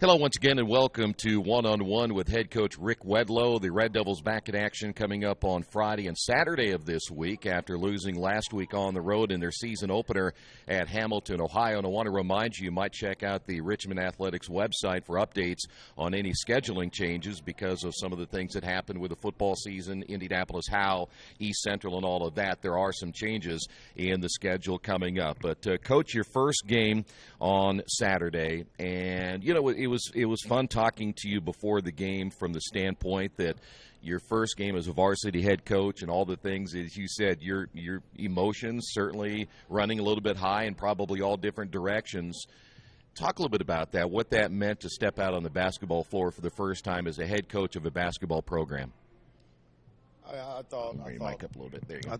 Hello once again and welcome to One-on-One with head coach Rick Wedlow. The Red Devils back in action coming up on Friday and Saturday of this week after losing last week on the road in their season opener at Hamilton, Ohio. And I want to remind you, you might check out the Richmond Athletics website for updates on any scheduling changes because of some of the things that happened with the football season, Indianapolis, Howe, East Central, and all of that. There are some changes in the schedule coming up. But, Coach, your first game on Saturday, and, you know, it was fun talking to you before the game from the standpoint that your first game as a varsity head coach and all the things, as you said, your emotions certainly running a little bit high in probably all different directions. Talk a little bit about that, what that meant to step out on the basketball floor for the first time as a head coach of a basketball program. I thought your mic up a little bit. There you go. I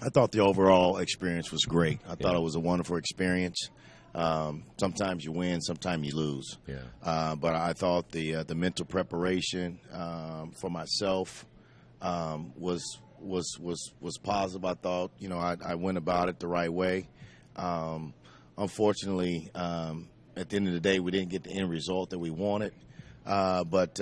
thought the overall experience was great. I thought it was a wonderful experience. Sometimes you win, sometimes you lose. Yeah. But I thought the mental preparation for myself was positive. I thought, you know, I went about it the right way. Unfortunately, at the end of the day, we didn't get the end result that we wanted. But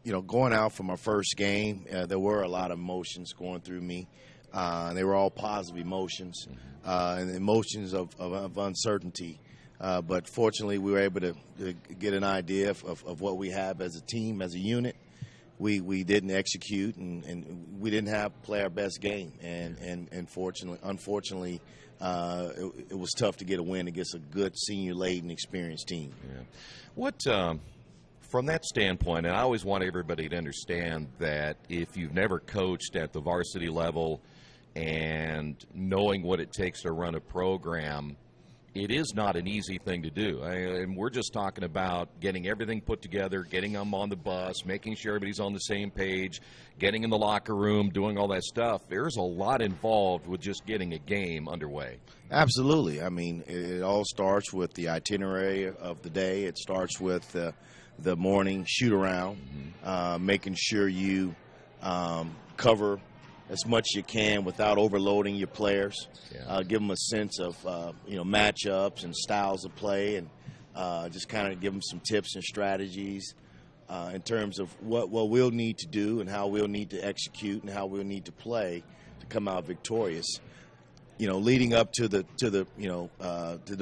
you know, going out for my first game, there were a lot of emotions going through me. They were all positive emotions and emotions of uncertainty. But fortunately, we were able to get an idea of what we have as a team, as a unit. We didn't execute, and we didn't play our best game. And unfortunately, it was tough to get a win against a good senior-laden, experienced team. Yeah. What from that standpoint, and I always want everybody to understand that if you've never coached at the varsity level and knowing what it takes to run a program, it is not an easy thing to do. And we're just talking about getting everything put together, getting them on the bus, making sure everybody's on the same page, getting in the locker room, doing all that stuff. There's a lot involved with just getting a game underway. Absolutely. I mean, it all starts with the itinerary of the day. It starts with the morning shoot-around, making sure you cover as much as you can without overloading your players. Yeah. Give them a sense of matchups and styles of play, and just kind of give them some tips and strategies in terms of what we'll need to do and how we'll need to execute and how we'll need to play to come out victorious. You know, leading up to the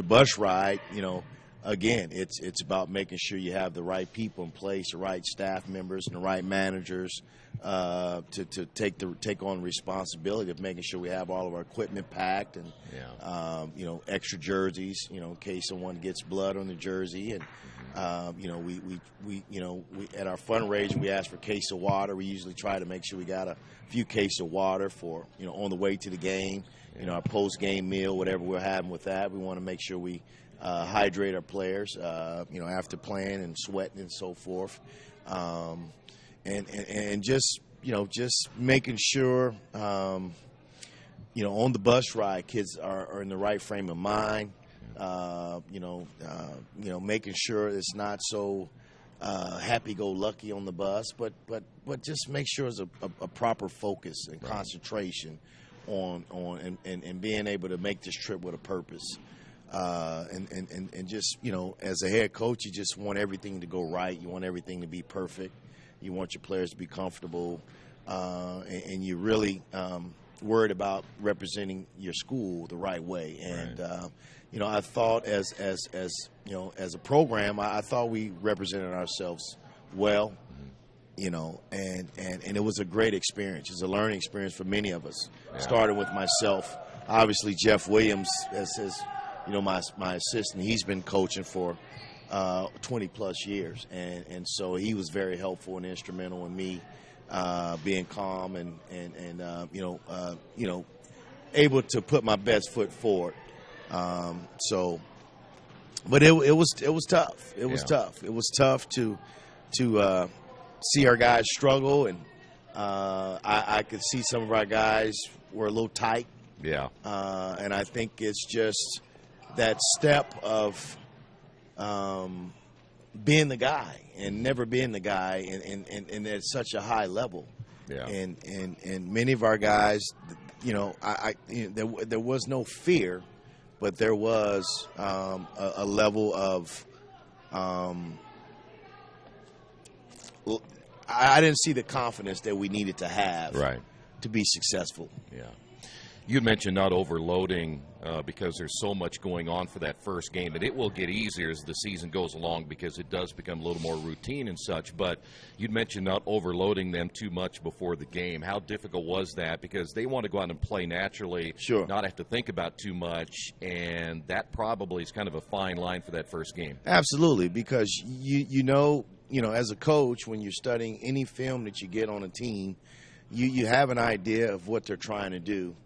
bus ride, you know, again, it's about making sure you have the right people in place, the right staff members, and the right managers to take on responsibility of making sure we have all of our equipment packed and you know, extra jerseys, you know, in case someone gets blood on the jersey. And you know, we at our fundraiser we ask for a case of water. We usually try to make sure we got a few cases of water for, you know, on the way to the game. You know, our post-game meal, whatever we're having with that, we want to make sure we hydrate our players, you know, after playing and sweating and so forth, and just, you know, just making sure, you know, on the bus ride, kids are in the right frame of mind. You know, making sure it's not so happy-go-lucky on the bus, but just make sure it's a proper focus and concentration on and being able to make this trip with a purpose. And just, you know, as a head coach, you just want everything to go right. You want everything to be perfect. You want your players to be comfortable, and you're really worried about representing your school the right way. And you know, I thought as you know, as a program, I thought we represented ourselves well. You know, and it was a great experience. It's a learning experience for many of us. Yeah. Starting with myself, obviously Jeff Williams as his, you know, my assistant. He's been coaching for 20+ years, and so he was very helpful and instrumental in me being calm and you know, able to put my best foot forward. So, but it was tough. It was tough. It was tough to see our guys struggle, and I could see some of our guys were a little tight. Yeah. And I think it's just that step of being the guy and never being the guy, and at such a high level. Yeah. And many of our guys, you know, there was no fear, but there was a level of I didn't see the confidence that we needed to have Right. to be successful. Yeah. You mentioned not overloading because there's so much going on for that first game, and it will get easier as the season goes along because it does become a little more routine and such. But you'd mentioned not overloading them too much before the game. How difficult was that? Because they want to go out and play naturally, Sure. not have to think about too much, and that probably is kind of a fine line for that first game. Absolutely, because you know, as a coach, when you're studying any film that you get on a team, you have an idea of what they're trying to do,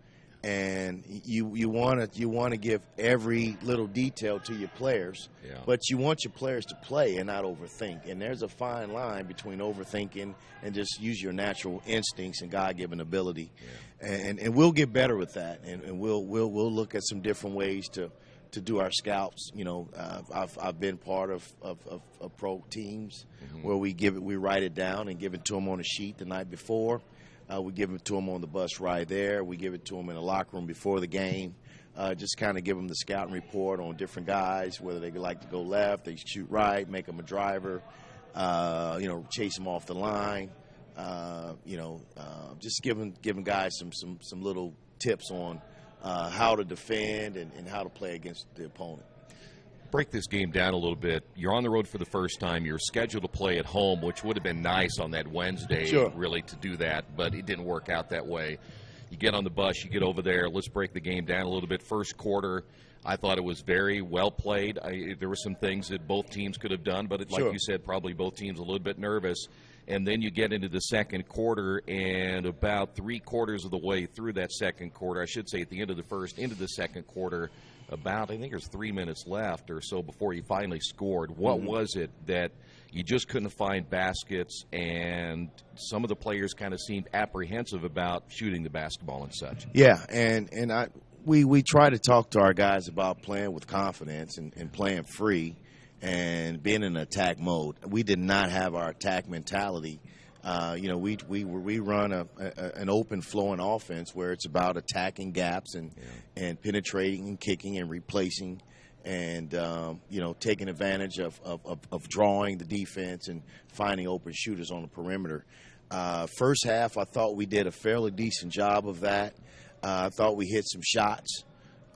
and you want to give every little detail to your players, Yeah. but you want your players to play and not overthink. And there's a fine line between overthinking and just use your natural instincts and God-given ability. Yeah. And we'll get better with that, and we'll look at some different ways to do our scouts. I've been part of pro teams where we write it down and give it to them on a sheet the night before. We give it to them on the bus ride there. We give it to them in the locker room before the game. Just kind of give them the scouting report on different guys, whether they like to go left, they shoot right, make them a driver, chase them off the line. Just giving guys some little tips on how to defend and how to play against the opponent. Break this game down a little bit. You're on the road for the first time. You're scheduled to play at home, which would have been nice on that Wednesday, Sure. really, to do that, but it didn't work out that way. You get on the bus, you get over there. Let's break the game down a little bit. First quarter, I thought it was very well played. There were some things that both teams could have done, but like Sure. you said, probably both teams a little bit nervous. And then you get into the second quarter, and about 3/4 of the way through that second quarter, I should say at the end of the first, into the second quarter, I think there's 3 minutes left or so before you finally scored. What was it that you just couldn't find baskets, and some of the players kind of seemed apprehensive about shooting the basketball and such? Yeah, we try to talk to our guys about playing with confidence and playing free and being in attack mode. We did not have our attack mentality. We run an open flowing offense where it's about attacking gaps and penetrating and kicking and replacing and taking advantage of drawing the defense and finding open shooters on the perimeter. First half, I thought we did a fairly decent job of that. I thought we hit some shots.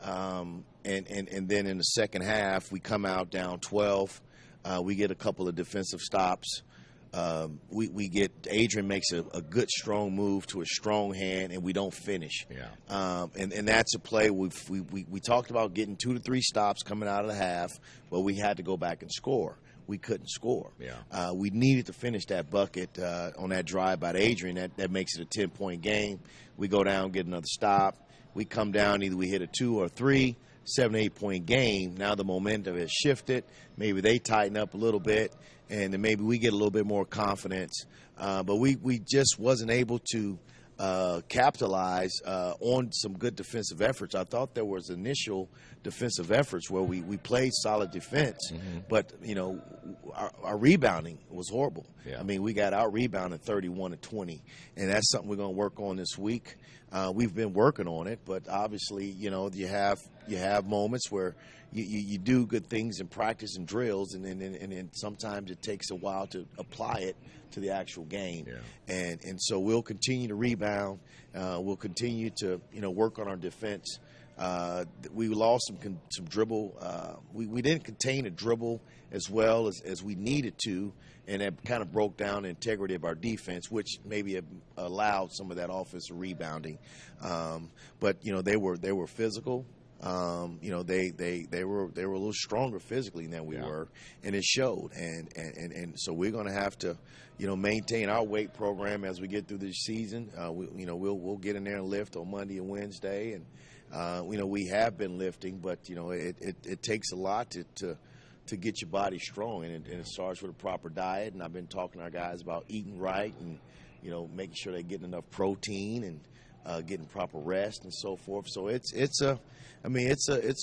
And then in the second half, we come out down 12. We get a couple of defensive stops. Adrian makes a good, strong move to a strong hand, and we don't finish. Yeah. And that's a play we talked about getting 2 to 3 stops coming out of the half, but we had to go back and score. We couldn't score. Yeah. We needed to finish that bucket on that drive by Adrian. That makes it a 10-point game. We go down, get another stop. We come down, either we hit a 2 or 3, 7, 8 point game. Now the momentum has shifted. Maybe they tighten up a little bit, and then maybe we get a little bit more confidence. But we just wasn't able to capitalize on some good defensive efforts. I thought there was initial defensive efforts where we played solid defense, but our rebounding was horrible. Yeah. I mean, we got out rebounded 31-20, and that's something we're going to work on this week. We've been working on it, but obviously, you have moments where you do good things in practice and drills, and then sometimes it takes a while to apply it to the actual game. Yeah. And so we'll continue to rebound. We'll continue to work on our defense. We lost some dribble. We didn't contain a dribble as well as we needed to, and that kind of broke down the integrity of our defense, which maybe allowed some of that offensive rebounding. But they were physical. They were a little stronger physically than we were, and it showed. And so we're going to have to maintain our weight program as we get through this season. We'll get in there and lift on Monday and Wednesday, and we have been lifting, but it takes a lot to get your body strong, and it starts with a proper diet. And I've been talking to our guys about eating right and making sure they're getting enough protein and getting proper rest and so forth. So it's a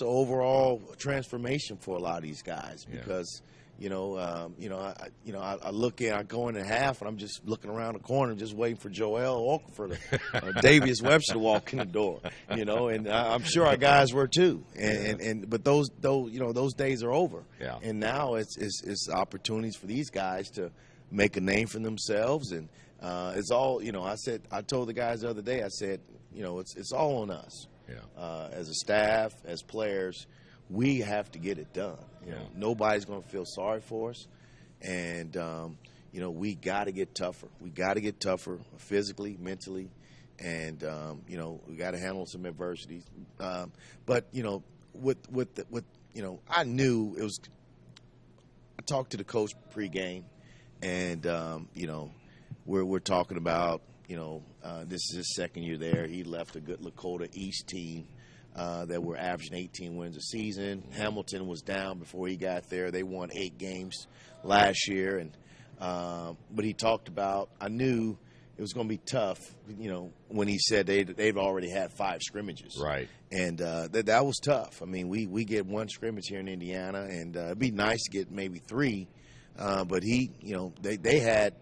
overall transformation for a lot of these guys because. I look in, I go in at half, and I'm just looking around the corner, just waiting for Joel Okafor or Davius Webster to walk in the door. And I'm sure our guys were too. But those days are over. Yeah. And now it's opportunities for these guys to make a name for themselves, and it's all. I told the guys the other day, I said, it's all on us. Yeah. As a staff, as players. We have to get it done. Nobody's going to feel sorry for us, and we got to get tougher. We got to get tougher physically, mentally, and we got to handle some adversities. But I knew it was. I talked to the coach pregame, and we're talking about this is his second year there. He left a good Lakota East team. That were averaging 18 wins a season. Hamilton was down before he got there. They won 8 games last year, and but he talked about. I knew it was going to be tough. When he said they've already had 5 scrimmages, right? And that was tough. I mean, we get 1 scrimmage here in Indiana, and it'd be nice to get maybe 3. But they had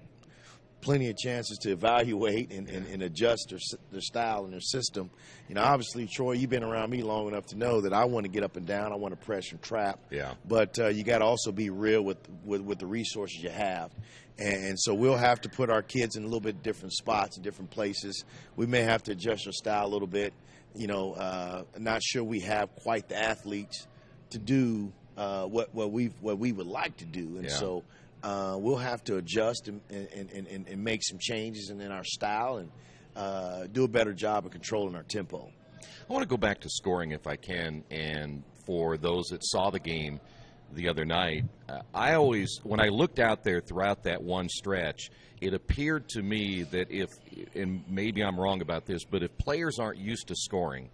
plenty of chances to evaluate and adjust their style and their system. Obviously, Troy, you've been around me long enough to know that I want to get up and down. I want to press and trap. Yeah. But you got to also be real with the resources you have. And so we'll have to put our kids in a little bit different spots and different places. We may have to adjust our style a little bit. Not sure we have quite the athletes to do what we would like to do. And so we'll have to adjust and make some changes in our style and do a better job of controlling our tempo. I want to go back to scoring if I can, and for those that saw the game the other night, when I looked out there throughout that one stretch, it appeared to me that and maybe I'm wrong about this, but if players aren't used to scoring,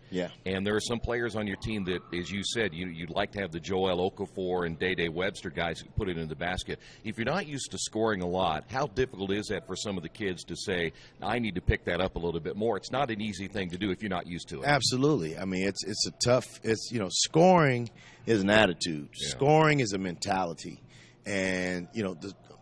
and there are some players on your team that, as you said, you'd like to have the Joel Okafor and Day Webster guys put it in the basket. If you're not used to scoring a lot, how difficult is that for some of the kids to say, I need to pick that up a little bit more? It's not an easy thing to do if you're not used to it. Absolutely. I mean, it's a tough. Scoring is an attitude. Yeah. Scoring is a mentality, and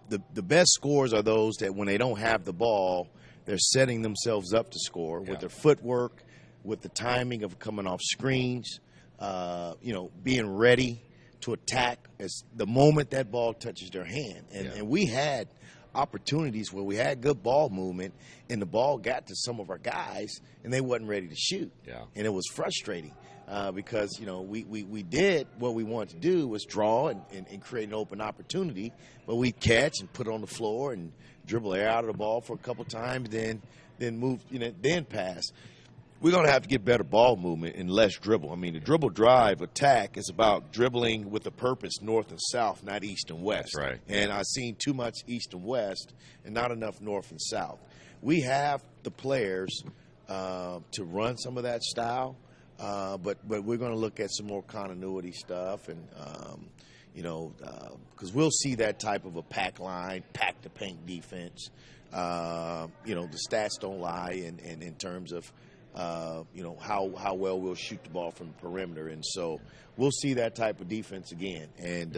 the best scores are those that when they don't have the ball, they're setting themselves up to score with their footwork, with the timing of coming off screens, being ready to attack as the moment that ball touches their hand. And we had opportunities where we had good ball movement and the ball got to some of our guys and they wasn't ready to shoot. Yeah. And it was frustrating. Because we did what we wanted to do was draw and create an open opportunity, but we'd catch and put it on the floor and dribble air out of the ball for a couple times, then move, then pass. We're going to have to get better ball movement and less dribble. I mean, the dribble drive attack is about dribbling with a purpose, north and south, not east and west. That's right. And I've seen too much east and west and not enough north and south. We have the players to run some of that style. But we're going to look at some more continuity stuff, and because we'll see that type of a pack line, pack the paint defense. The stats don't lie, in terms of how well we'll shoot the ball from the perimeter, and so we'll see that type of defense again. And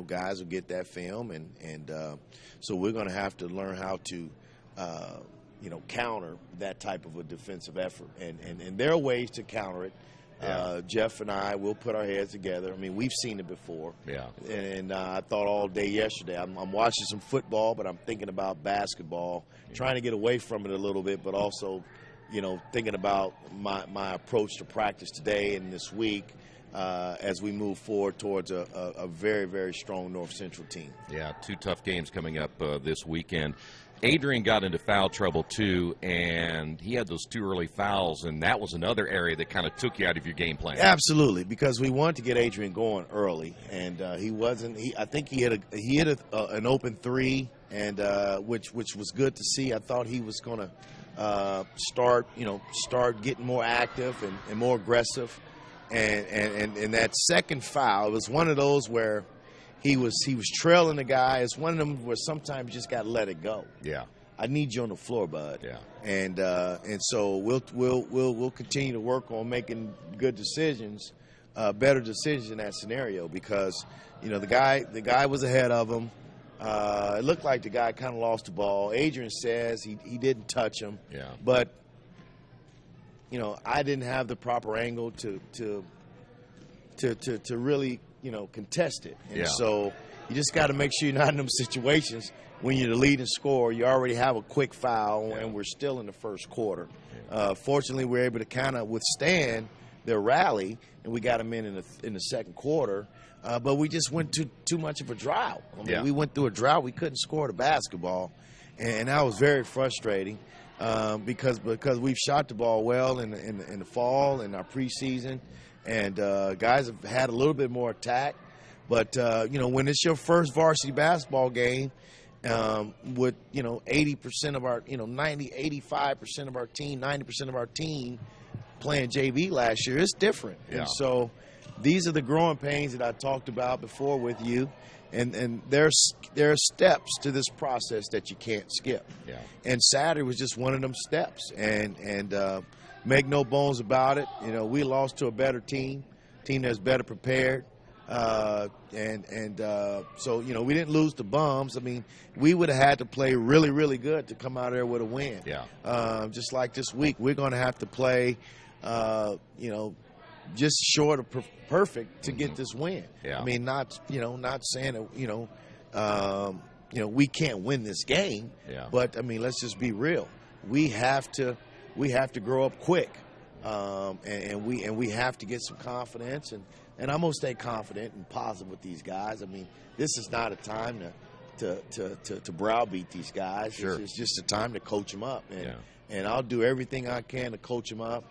guys will get that film, and so we're going to have to learn how to. Counter that type of a defensive effort. And there are ways to counter it. Yeah. Jeff and I will put our heads together. I mean, we've seen it before. Yeah. And I thought all day yesterday, I'm watching some football, but I'm thinking about basketball, trying to get away from it a little bit, but also, thinking about my approach to practice today and this week. As we move forward towards a very, very strong North Central team. Yeah, 2 tough games coming up this weekend. Adrian got into foul trouble, too, and he had those 2 early fouls, and that was another area that kind of took you out of your game plan. Absolutely, because we wanted to get Adrian going early, and he wasn't. I think he hit an open 3, and which was good to see. I thought he was going to start getting more active and more aggressive. And that second foul, it was one of those where he was trailing the guy. It's one of them where sometimes you just got to let it go. Yeah. I need you on the floor, bud. Yeah. And so we'll continue to work on making good decisions, better decisions in that scenario, because the guy was ahead of him. It looked like the guy kind of lost the ball. Adrian says he didn't touch him. Yeah. But I didn't have the proper angle to really contest it. And so you just got to make sure you're not in them situations when you're the leading scorer. You already have a quick foul, and we're still in the first quarter. Fortunately, we're able to kind of withstand their rally, and we got them in the second quarter. But we just went too much of a drought. I mean, we went through a drought. We couldn't score the basketball, and that was very frustrating because we've shot the ball well in the fall and our preseason, and guys have had a little bit more attack. But when it's your first varsity basketball game, with 80% of our 85% of our team, 90% of our team playing JV last year, it's different. And so these are the growing pains that I talked about before with you, and there are steps to this process that you can't skip. And Saturday was just one of them steps, and make no bones about it, we lost to a better team that's better prepared. So we didn't lose to bums. I mean, we would have had to play really, really good to come out of there with a win. Just like this week, we're going to have to play, just short of perfect to get this win. I mean, not saying that we can't win this game, but I mean, let's just be real. We have to grow up quick, and we have to get some confidence, and I'm gonna stay confident and positive with these guys. I mean, this is not a time to browbeat these guys. It's just a time to coach them up, and I'll do everything I can to coach them up.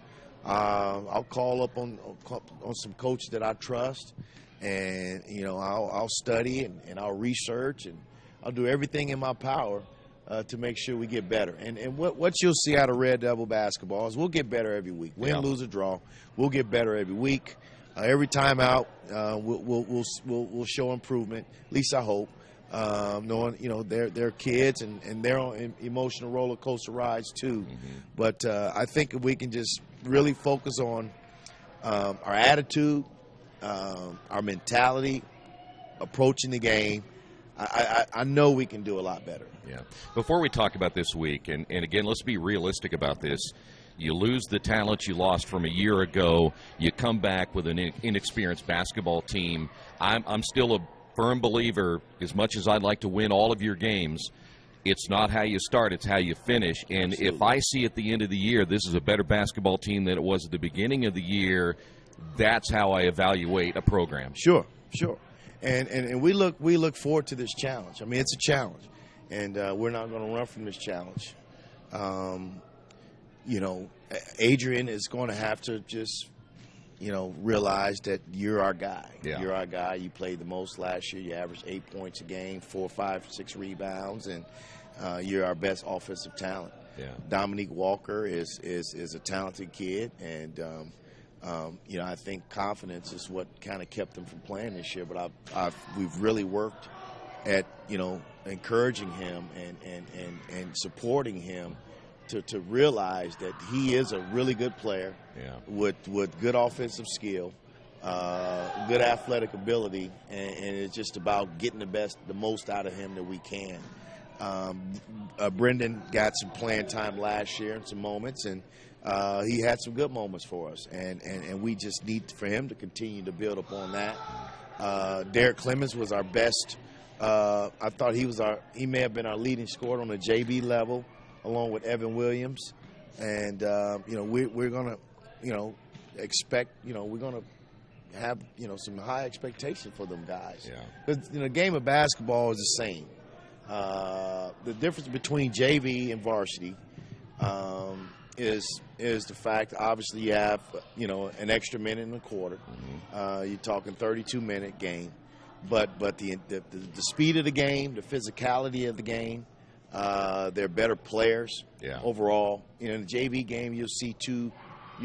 I'll call up on some coaches that I trust, and I'll study and I'll research, and I'll do everything in my power to make sure we get better. And what you'll see out of Red Devil basketball is we'll get better every week. Win, lose, or draw, we'll get better every week. Every time out, we'll show improvement. At least I hope. Knowing they're kids and they're on emotional roller coaster rides too. But I think if we can just really focus on our attitude, our mentality, approaching the game, I know we can do a lot better. Before we talk about this week, and again, let's be realistic about this. You lose the talent you lost from a year ago. You come back with an inexperienced basketball team. I'm still a firm believer, as much as I'd like to win all of your games, it's not how you start, it's how you finish. And if I see at the end of the year this is a better basketball team than it was at the beginning of the year, that's how I evaluate a program. Sure. And we look forward to this challenge. I mean, it's a challenge, and we're not going to run from this challenge. Adrian is going to have to just, realize that you're our guy. You're our guy. You played the most last year. You averaged 8 points a game, 4, 5, 6 rebounds, and you're our best offensive talent. Dominique Walker is a talented kid, and I think confidence is what kind of kept him from playing this year. But we've really worked at encouraging him and supporting him to realize that he is a really good player with good offensive skill, good athletic ability, and it's just about getting the most out of him that we can. Brendan got some playing time last year in some moments, and he had some good moments for us, and we just need for him to continue to build upon that. Derek Clemens was our best. I thought he may have been our leading scorer on the JV level, along with Evan Williams, and we're gonna expect we're gonna have some high expectations for them guys. Because the game of basketball is the same. The difference between JV and varsity is the fact obviously you have an extra minute and a quarter. You're talking 32-minute game, but the speed of the game, the physicality of the game. They're better players overall. In the JV game, you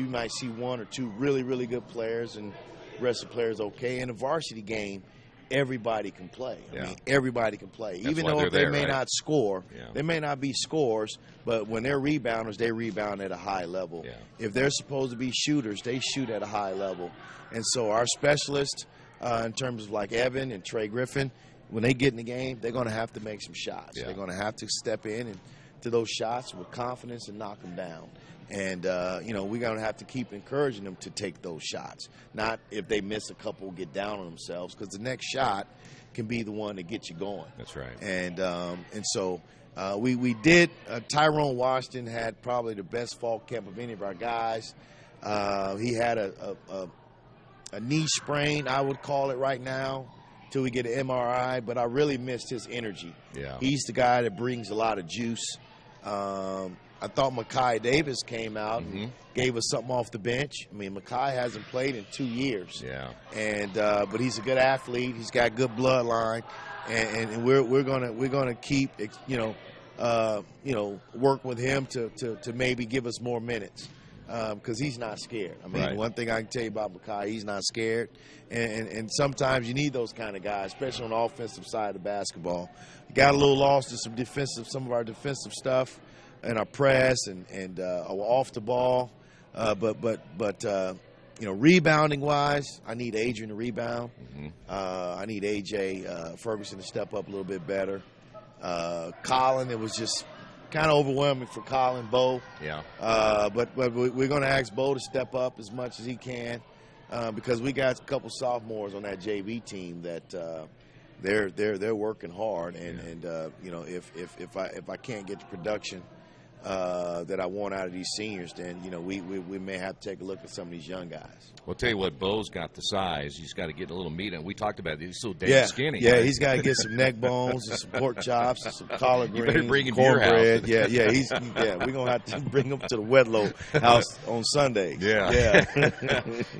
might see 1 or 2 really, really good players, and the rest of the players okay. In the varsity game, everybody can play. Yeah. I mean, everybody can play. That's even why though they're they there, may right? not score, Yeah. they may not be scorers, but when they're rebounders, they rebound at a high level. Yeah. If they're supposed to be shooters, they shoot at a high level. And so our specialists, in terms of like Evan and Trey Griffin, when they get in the game, they're going to have to make some shots. Yeah. They're going to have to step in and to those shots with confidence and knock them down. And, we're going to have to keep encouraging them to take those shots. Not if they miss a couple, get down on themselves, because the next shot can be the one that gets you going. That's right. And so we did. Tyrone Washington had probably the best fall camp of any of our guys. He had a knee sprain, I would call it right now, till we get an MRI. But I really missed his energy. Yeah. He's the guy that brings a lot of juice. I thought Makai Davis came out and gave us something off the bench. I mean, Makai hasn't played in 2 years. Yeah. And but he's a good athlete. He's got good bloodline, and we're gonna keep work with him to maybe give us more minutes. Because he's not scared. I mean, Right. One thing I can tell you about Makai, he's not scared. And sometimes you need those kind of guys, especially on the offensive side of basketball. Got a little lost in some of our defensive stuff and our press and off the ball. But rebounding wise, I need Adrian to rebound. I need AJ Ferguson to step up a little bit better. Colin, it was just kind of overwhelming for Colin. Bo. Yeah. But we're going to ask Bo to step up as much as he can because we got a couple sophomores on that JV team that they're working hard, and if I can't get the production that I want out of these seniors, then we may have to take a look at some of these young guys. Well, I'll tell you what, Bo's got the size. He's got to get a little meat in. We talked about it. He's so damn skinny. Yeah, right? He's got to get some neck bones and some pork chops and some collard You greens. better bring him to your cornbread. house. We're gonna have to bring him to the Wedlow house on Sunday. Yeah.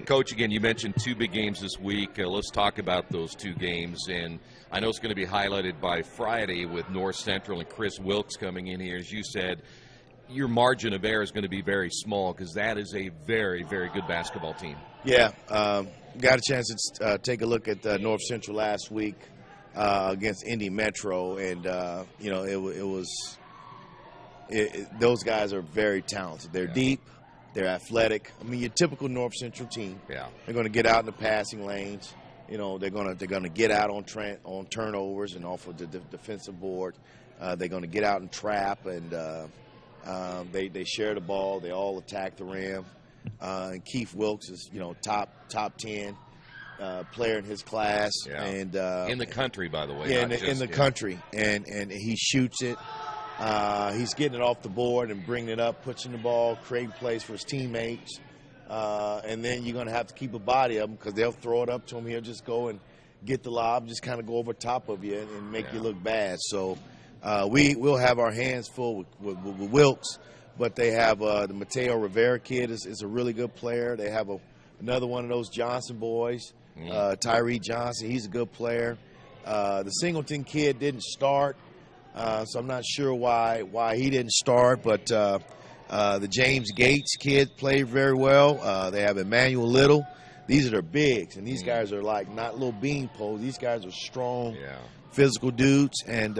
Coach, again, you mentioned 2 big games this week. Let's talk about those 2 games. And I know it's going to be highlighted by Friday with North Central and Chris Wilkes coming in here. As you said, your margin of error is going to be very small because that is a very, very good basketball team. Yeah, got a chance to take a look at North Central last week against Indy Metro, and those guys are very talented. They're deep, they're athletic. I mean, your typical North Central team. Yeah, they're going to get out in the passing lanes. They're going to get out on turnovers and off of the defensive board. They're going to get out and trap, and they share the ball. They all attack the rim. And Keith Wilkes is, top 10 player in his class, and in the country, by the way. Yeah, in the country, and he shoots it. He's getting it off the board and bringing it up, pushing the ball, creating plays for his teammates. And then you're going to have to keep a body of him because they'll throw it up to him. He'll just go and get the lob, just kind of go over top of you and make you look bad. So we'll have our hands full with Wilkes. But they have the Mateo Rivera kid is a really good player. They have another one of those Johnson boys, Tyree Johnson. He's a good player. The Singleton kid didn't start, so I'm not sure why he didn't start. But the James Gates kid played very well. They have Emmanuel Little. These are their bigs, and these guys are like not little bean poles. These guys are strong, physical dudes. And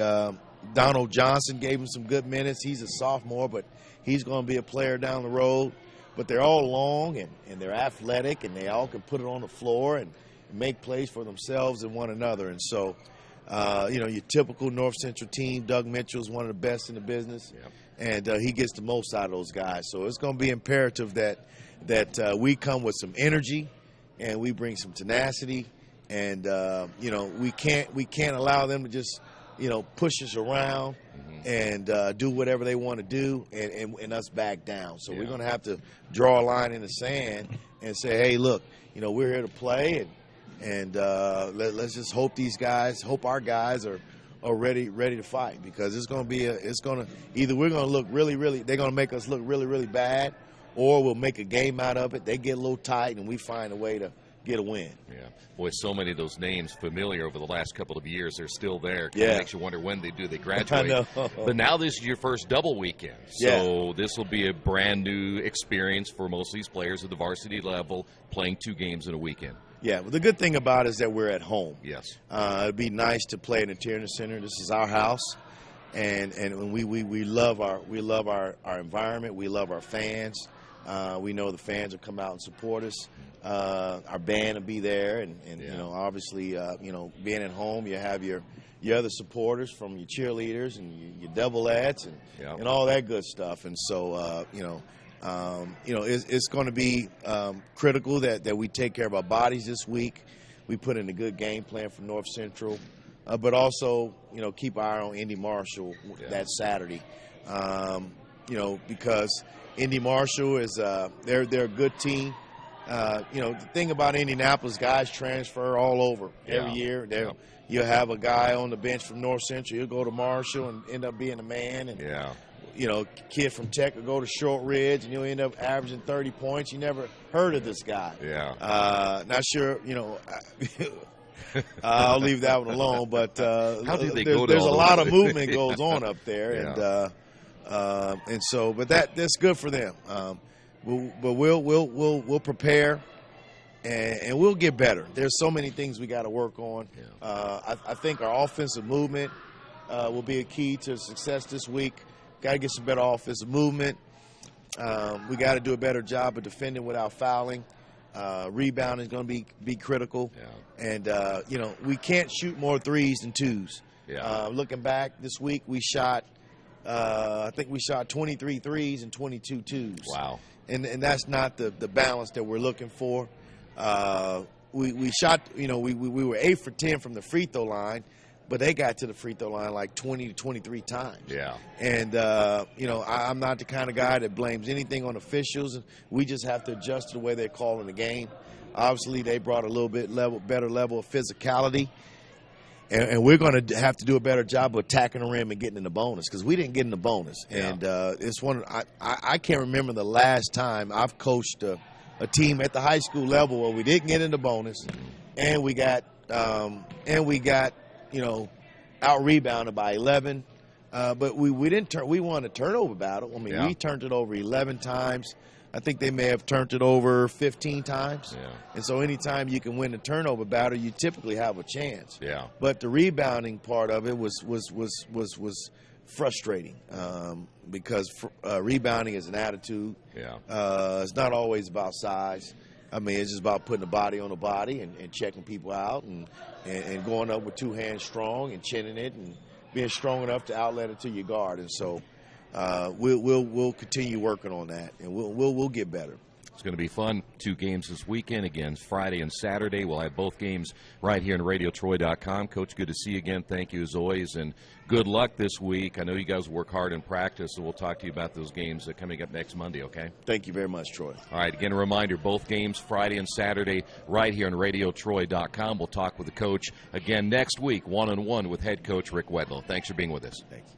Donald Johnson gave him some good minutes. He's a sophomore, but he's going to be a player down the road. But they're all long, and they're athletic, and they all can put it on the floor and make plays for themselves and one another. And so, your typical North Central team, Doug Mitchell is one of the best in the business, and he gets the most out of those guys. So it's going to be imperative that we come with some energy and we bring some tenacity, and we can't allow them to just push us around and do whatever they want to do and us back down. So we're going to have to draw a line in the sand and say, hey, look, we're here to play, and let's just hope our guys are ready to fight, because it's going to either we're going to look they're going to make us look really, really bad, or we'll make a game out of it. They get a little tight and we find a way to get a win. Yeah. Boy, so many of those names familiar over the last couple of years. They're still there. Yeah. It makes you wonder when they graduate. I know. But now this is your first double weekend. So this will be a brand new experience for most of these players at the varsity level, playing 2 games in a weekend. Yeah, well, the good thing about it is that we're at home. Yes. It'd be nice to play in the Tierney Center. This is our house, and we love our environment. We love our fans. We know the fans will come out and support us. Our band will be there, and Yeah. you know, obviously, you know, being at home, you have your other supporters from your cheerleaders and your double-ads and all that good stuff. And so, you know, it's going to be critical that we take care of our bodies this week. We put in a good game plan for North Central, but also, you know, keep our eye on Indy Marshall that Saturday. You know, because Indy Marshall is they're a good team. You know, the thing about Indianapolis, guys transfer all over every year. You'll have a guy on the bench from North Central. He'll go to Marshall and end up being a man. And, you know, kid from Tech will go to Short Ridge, and you'll end up averaging 30 points. You never heard of this guy. Not sure, you know. I'll leave that one alone. But how did they there's a lot of movement goes on up there. And so, but that's good for them. But we'll prepare, and we'll get better. There's so many things we got to work on. I think our offensive movement will be a key to success this week. Got to get some better offensive movement. We got to do a better job of defending without fouling. Rebounding is going to be critical. And you know, we can't shoot more threes than twos. Looking back this week, we shot. I think we shot 23 threes and 22 twos. Wow. And that's not the balance that we're looking for. We shot, you know, we were 8 for 10 from the free throw line, but they got to the free throw line like 20 to 23 times. And, you know, I'm not the kind of guy that blames anything on officials. We just have to adjust to the way they're calling the game. Obviously, they brought a little bit better level of physicality. And we're going to have to do a better job of attacking the rim and getting in the bonus, because we didn't get in the bonus. And it's one. I can't remember the last time I've coached a team at the high school level where we didn't get in the bonus, and we got you know, out rebounded by 11. But we didn't turn. We won a turnover battle. I mean, we turned it over 11 times. I think they may have turned it over 15 times. And so anytime you can win the turnover battle, you typically have a chance. But the rebounding part of it was frustrating, because rebounding is an attitude. It's not always about size. I mean, it's just about putting a body on a body and checking people out and going up with two hands strong and chinning it and being strong enough to outlet it to your guard. And so we'll continue working on that, and we'll get better. It's going to be fun. 2 games this weekend, again, Friday and Saturday. We'll have both games right here on RadioTroy.com. Coach, good to see you again. Thank you as always, and good luck this week. I know you guys work hard in practice, so we'll talk to you about those games coming up next Monday, okay? Thank you very much, Troy. All right, again, a reminder, both games Friday and Saturday right here on RadioTroy.com. We'll talk with the coach again next week, one-on-one with head coach Rick Wedlow. Thanks for being with us. Thanks.